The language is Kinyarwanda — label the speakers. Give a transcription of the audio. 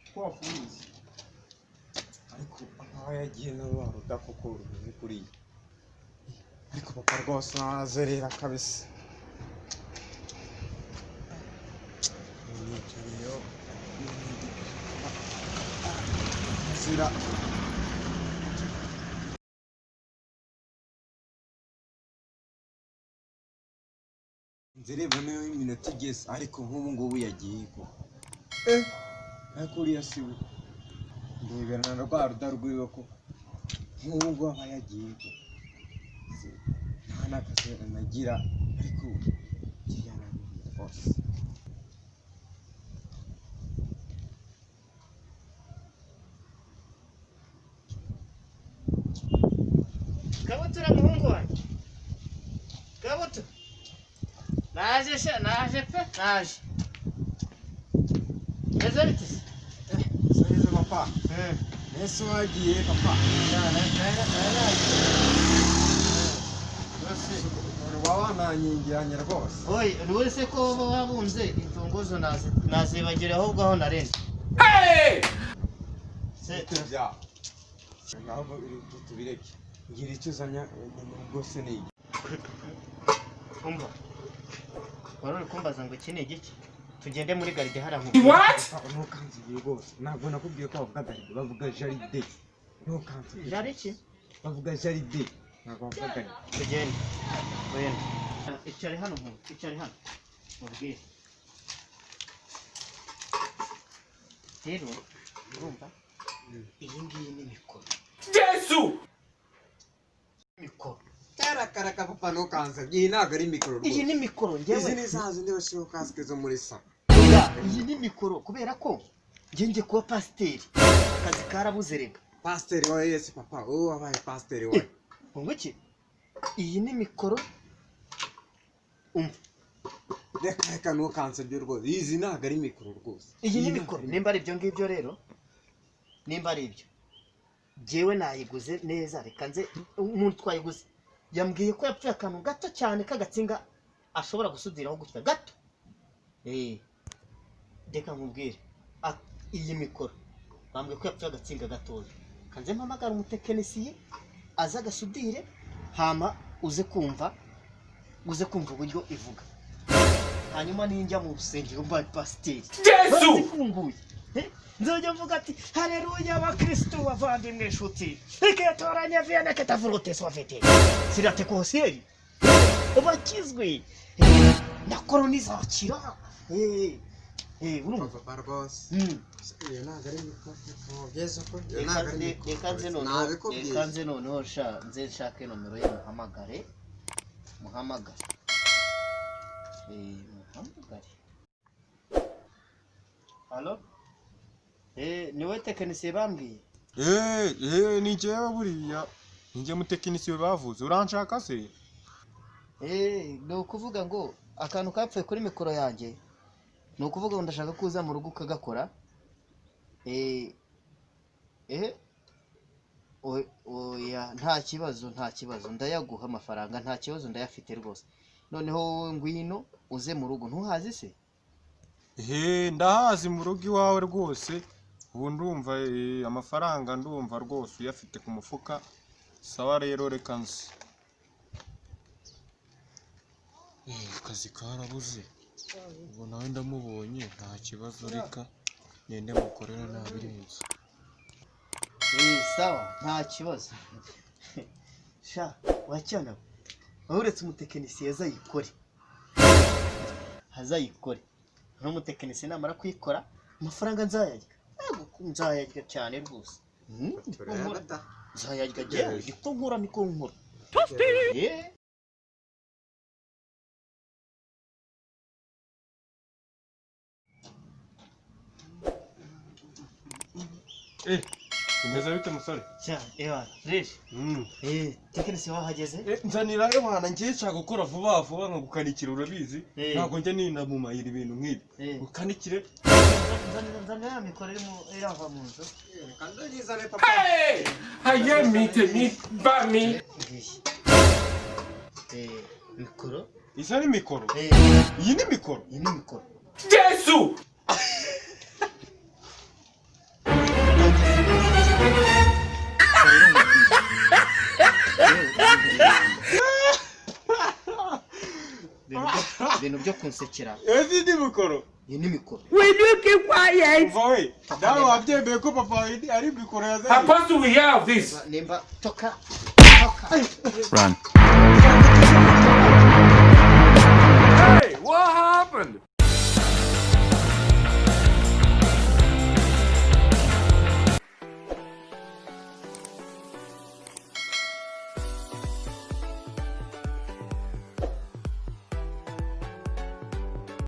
Speaker 1: twafunze ariko aho yagiye na wa rudakoko rumeze kuriya ariko papa rwose nazerera kabisa nicayeyo zira nzireba nayo iminota igeze ariko nk'ubu ngubu yagiye ko ariko uriya si we ndeberana na rwa ruda rwiwe ko nk'ubu ngubu aba yagiye ko nta n'akazi nagira ariko yananiye rwose
Speaker 2: Kabutura muhungu wanjye Kabutura naje pe naje ese bitse
Speaker 1: sarize papa ese wagiye papa wawananyingiranye rwose
Speaker 2: oyi wese ko wabunze imfunguzo nazibagira ahubwo aho narenze
Speaker 1: bya ntabwo tubireke ngira icyo uzanya rwose ni iki
Speaker 2: umva wari kumbaza ngo iki ni igiki tugende muri garide haramu
Speaker 1: ntukanzigiye rwose ntabwo nakubwiye ko bavuga garide bavuga jaride ntukanzigiye
Speaker 2: jari iki
Speaker 1: bavuga jaride ntabwo bavuga garide
Speaker 2: tugende wenda icare hano mubwire rero urumva iyi ngiyi ni mikoro
Speaker 3: Yesu
Speaker 2: mikoro
Speaker 1: Karaka papa ntukanzigiye iyi ntabwo ari mikoro rwose
Speaker 2: iyi ni mikoro njyewe
Speaker 1: izi ni za zindi bashyiraho kasike zo muri sa
Speaker 2: iyi ni mikoro kubera ko njye kuba pasiteri akazi karabuze rega
Speaker 1: pasiteri wawe yesi papa wowe wabaye pasiteri wawe
Speaker 2: ngo iki iyi ni mikoro
Speaker 1: reka ntukanzigiye rwose izi ntabwo ari mikoro rwose
Speaker 2: iyi ni mikoro nimba ari ibyo ngibyo rero nimba ari ibyo njyewe nayiguze neza reka nze umuntu twayiguze yambwiye ko yapfuye akantu gato cyane k'agatsinga ashobora gusudiraho gutya gato reka nkubwire iyi mikoro bambwiye ko yapfuye agatsinga gatoya kanze mpamagara umutekinisiye aza agasudire hama uze kumva uburyo ivuga hanyuma ninjya mu rusengero mbaye pasiteri
Speaker 3: Yesu
Speaker 2: ifunguye nzajya mvuga ati haleluya abakristo bavandimwe inshuti iketoranya viana ketavurote swafete sirate koseri bakizwe na kolonizakira urumva
Speaker 1: papa rwose iyo ntabwo ari mikoro ugeze ko
Speaker 2: reka nze noneho nze nshake nomero ye muhamagare halo niwe tekinisiye bambwiye
Speaker 3: ni njyewe buriya ni njye mutekinisiye bavuze uranshaka se
Speaker 2: ni ukuvuga ngo akantu kapfuye kuri mikoro yanjye ni ukuvuga ngo ndashaka kuza mu rugo ukagakora oya nta kibazo ndayaguha amafaranga nta kibazo ndayafite rwose noneho wowe ngwino uze mu rugo ntuhazi se
Speaker 3: ndahazi mu rugo iwawe rwose ubu ndumva amafaranga ndumva rwose uyafite ku mufuka sawa rero reka nzi akazi karabuze ubu nawe ndamubonye nta kibazo reka ngende mukorera nabirenze
Speaker 2: sawa nta kibazo sha wacyana uretse umutekinisiye azayikore n'umutekinisiye namara kuyikora amafaranga nzayarya cyane rwose nzayarya jewe niko nkora
Speaker 3: bimeze bite musore
Speaker 2: fresh tekinisiye wahageze
Speaker 3: nzanira mwana ngiye nshaka gukora vuba vuba nkagukanikira urabizi ntabwo njya ninamumayira ibintu nk'ibi ukanikire
Speaker 2: nzanira ya mikoro irava mu nzu
Speaker 3: hayemite ni bami
Speaker 2: mikoro
Speaker 3: isa ni mikoro iyi ni mikoro
Speaker 2: Yesu ibintu byo kunsekera
Speaker 1: ezi ni mikoro
Speaker 2: iyi ni mikoro
Speaker 4: Will you keep quiet?
Speaker 1: uva we nawe wabyemeye ko papa ari mikoro yazanye
Speaker 4: Supposed to we hear of this.
Speaker 2: nimba toka
Speaker 5: Run.